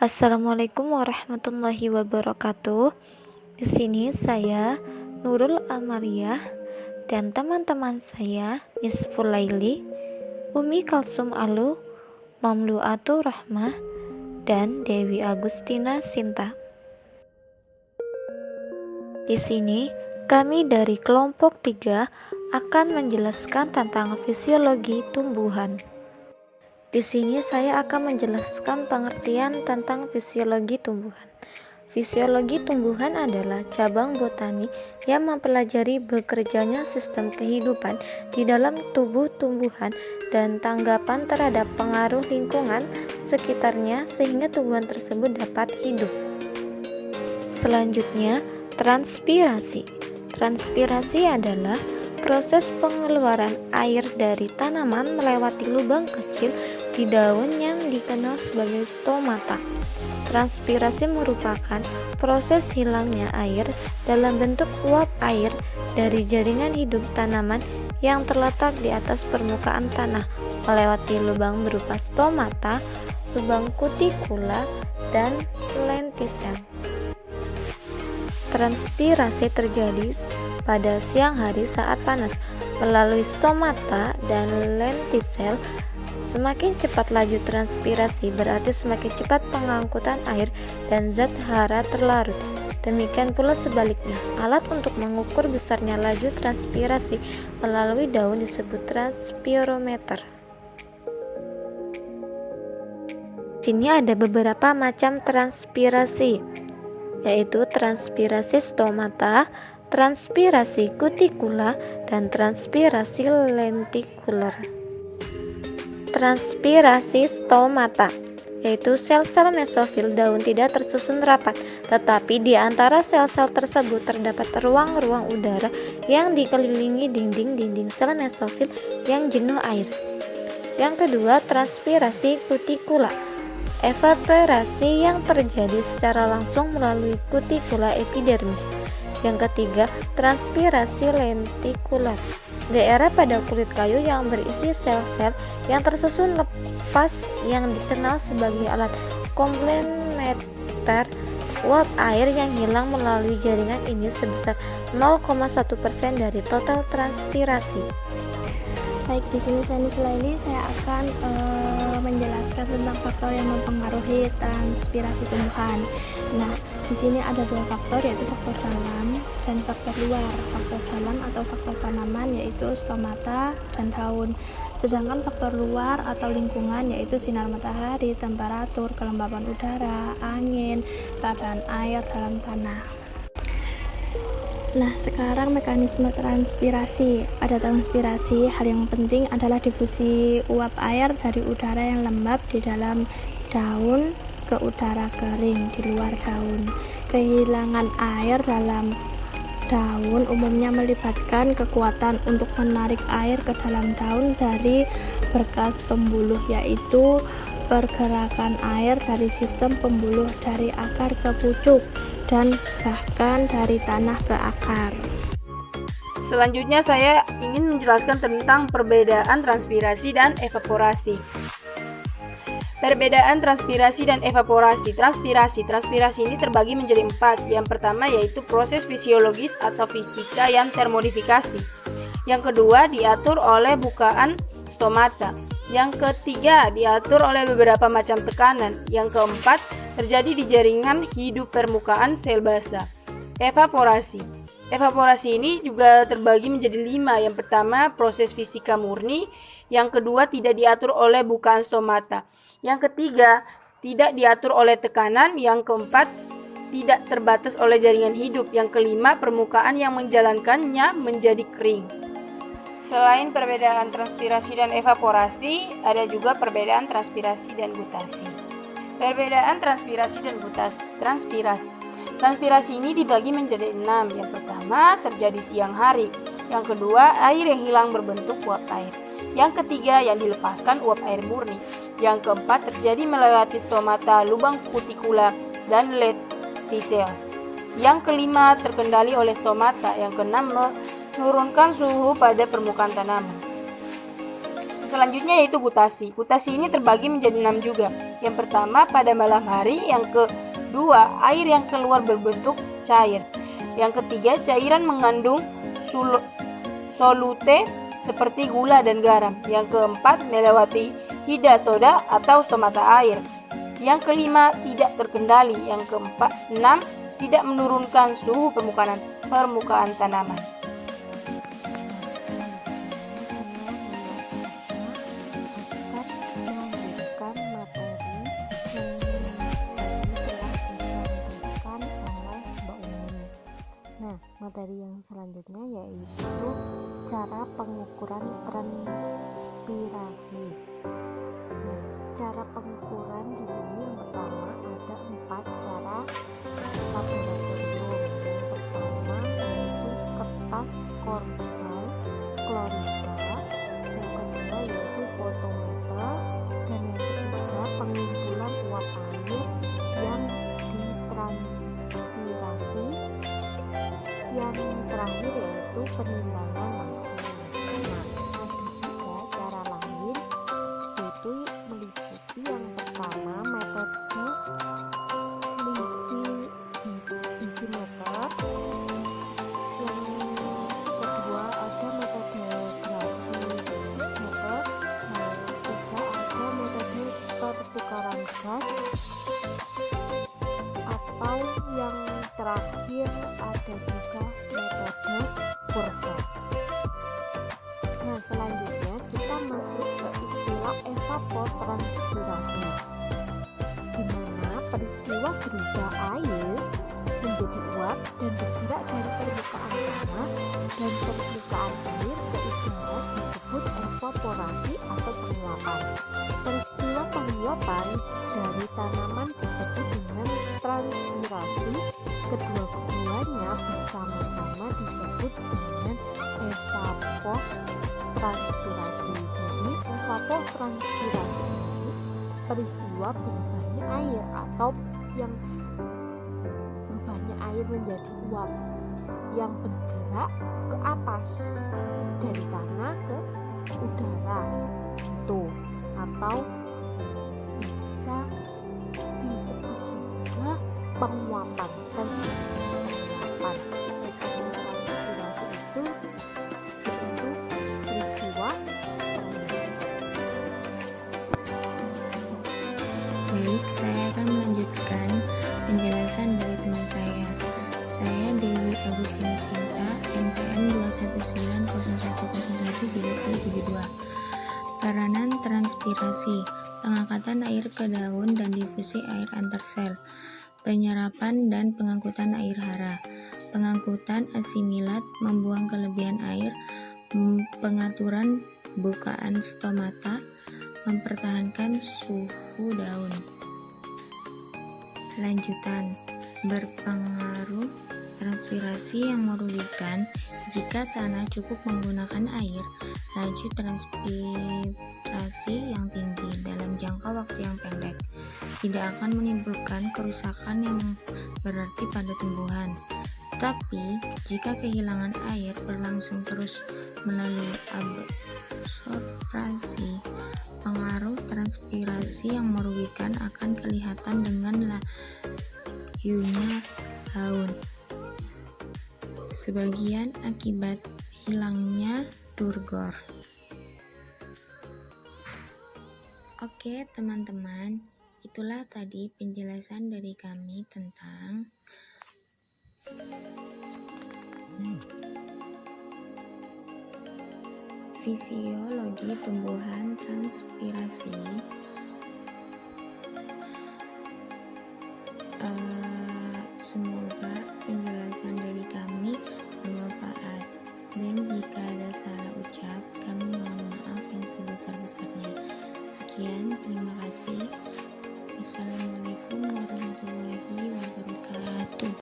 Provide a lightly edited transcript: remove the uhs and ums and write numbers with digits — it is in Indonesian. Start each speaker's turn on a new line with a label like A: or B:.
A: Assalamualaikum warahmatullahi wabarakatuh. Di sini saya Nurul Amariyah dan teman-teman saya Nisful Laili, Umi Kalsum Alu, Mamluatu Rahmah, dan Dewi Agustina Sinta. Di sini kami dari kelompok 3 akan menjelaskan tentang fisiologi tumbuhan. Di sini saya akan menjelaskan pengertian tentang fisiologi tumbuhan. Fisiologi tumbuhan adalah cabang botani yang mempelajari bekerjanya sistem kehidupan di dalam tubuh tumbuhan dan tanggapan terhadap pengaruh lingkungan sekitarnya sehingga tumbuhan tersebut dapat hidup. Selanjutnya, transpirasi. Transpirasi adalah proses pengeluaran air dari tanaman melewati lubang kecil di daun yang dikenal sebagai stomata. Transpirasi merupakan proses hilangnya air dalam bentuk uap air dari jaringan hidup tanaman yang terletak di atas permukaan tanah melewati lubang berupa stomata, lubang kutikula, dan lentisel. Transpirasi terjadi pada siang hari saat panas melalui stomata dan lentisel. Semakin cepat laju transpirasi berarti semakin cepat pengangkutan air dan zat hara terlarut. Demikian pula sebaliknya, alat untuk mengukur besarnya laju transpirasi melalui daun disebut transpirometer. Sini ada beberapa macam transpirasi, yaitu transpirasi stomata, transpirasi kutikula, dan transpirasi lentikuler. Transpirasi stomata, yaitu sel-sel mesofil daun tidak tersusun rapat, tetapi di antara sel-sel tersebut terdapat ruang-ruang udara yang dikelilingi dinding-dinding sel mesofil yang jenuh air. Yang kedua, transpirasi kutikula, evaporasi yang terjadi secara langsung melalui kutikula epidermis. Yang ketiga, transpirasi lentikuler, daerah pada kulit kayu yang berisi sel-sel yang tersusun lepas yang dikenal sebagai alat komplementer. Uap air yang hilang melalui jaringan ini sebesar 0,1% dari total transpirasi.
B: Baik, di sini saya akan menjelaskan tentang faktor yang mempengaruhi transpirasi tumbuhan. Nah, di sini ada dua faktor, yaitu faktor dalam dan faktor luar. Faktor dalam atau faktor tanaman yaitu stomata dan daun. Sedangkan faktor luar atau lingkungan yaitu sinar matahari, temperatur, kelembapan udara, angin, keadaan air dalam tanah. Nah, sekarang mekanisme transpirasi. Pada transpirasi, hal yang penting adalah difusi uap air dari udara yang lembab di dalam daun ke udara kering di luar daun. Kehilangan air dalam daun umumnya melibatkan kekuatan untuk menarik air ke dalam daun dari berkas pembuluh, yaitu pergerakan air dari sistem pembuluh dari akar ke pucuk dan bahkan dari tanah ke akar.
C: Selanjutnya saya ingin menjelaskan tentang perbedaan transpirasi dan evaporasi. Perbedaan transpirasi dan evaporasi. Transpirasi ini terbagi menjadi 4. Yang pertama yaitu proses fisiologis atau fisika yang termodifikasi. Yang kedua diatur oleh bukaan stomata. Yang ketiga diatur oleh beberapa macam tekanan. Yang keempat terjadi di jaringan hidup permukaan sel basah. Evaporasi ini juga terbagi menjadi 5. Yang pertama proses fisika murni. Yang kedua tidak diatur oleh bukaan stomata. Yang ketiga tidak diatur oleh tekanan. Yang keempat tidak terbatas oleh jaringan hidup. Yang kelima permukaan yang menjalankannya menjadi kering. Selain perbedaan transpirasi dan evaporasi, ada juga perbedaan transpirasi dan gutasi. Perbedaan transpirasi dan gutasi. Transpirasi ini dibagi menjadi 6. Yang pertama terjadi siang hari. Yang kedua air yang hilang berbentuk uap air. Yang ketiga yang dilepaskan uap air murni. Yang keempat terjadi melewati stomata, lubang kutikula, dan lentisel. Yang kelima terkendali oleh stomata. Yang keenam menurunkan suhu pada permukaan tanaman. Selanjutnya yaitu gutasi. Gutasi ini terbagi menjadi 6 juga. Yang pertama pada malam hari, yang kedua air yang keluar berbentuk cair. Yang ketiga cairan mengandung solute seperti gula dan garam. Yang keempat melewati hidatoda atau stomata air. Yang kelima tidak terkendali. Yang keenam tidak menurunkan suhu permukaan tanaman.
A: Nah, materi yang selanjutnya yaitu cara pengukuran transpirasi. Nah, cara pengukuran di sini yang pertama ada 4 cara laboratorium. Yang pertama yaitu kertas korban klorida, yang kedua yaitu fotometer, dan yang ketiga pengumpulan uap air yang ditranspirasi. Yang terakhir yaitu penimbangan langsung. Nah, ada juga cara lain yaitu meliputi yang pertama metode lisimeter, yang kedua ada metode gravimeter, yang ketiga ada metode pertukaran gas, atau yang terakhir ada juga metode kurva. Nah, selanjutnya kita masuk ke istilah evapotranspirasi, di mana peristiwa berubah air menjadi uap dan bergerak dari permukaan tanah dan permukaan air ke udara disebut evaporasi atau penguapan. Peristiwa penguapan dari tanaman disebut dengan transpirasi. Kedua-duanya bersama-sama disebut dengan evapotranspirasi. Jadi evapotranspirasi ini peristiwa berubahnya air atau yang berubahnya air menjadi uap yang bergerak ke atas dari tanah ke udara itu, atau bisa disebut juga penguapan. Dan transpirasi itu peristiwa
D: Baik, saya akan melanjutkan penjelasan dari teman saya. Saya Dewi Agustin Sinta, NPM 21901013072. Peranan transpirasi, pengangkatan air ke daun dan difusi air antar sel, penyerapan dan pengangkutan air hara, pengangkutan asimilat, membuang kelebihan air, pengaturan bukaan stomata, mempertahankan suhu daun. Lanjutan, berpengaruh transpirasi yang merugikan jika tanah cukup menggunakan air. Laju transpirasi yang tinggi dalam jangka waktu yang pendek tidak akan menimbulkan kerusakan yang berarti pada tumbuhan. Tapi jika kehilangan air berlangsung terus melalui absorpsi, pengaruh transpirasi yang merugikan akan kelihatan dengan layunya daun. Sebagian akibat hilangnya turgor. Oke teman-teman, itulah tadi penjelasan dari kami tentang fisiologi tumbuhan transpirasi. Semoga penjelasan dari kami bermanfaat, dan jika ada salah ucap kami mohon maaf yang sebesar-besarnya. Sekian, terima kasih. Wassalamualaikum warahmatullahi wabarakatuh.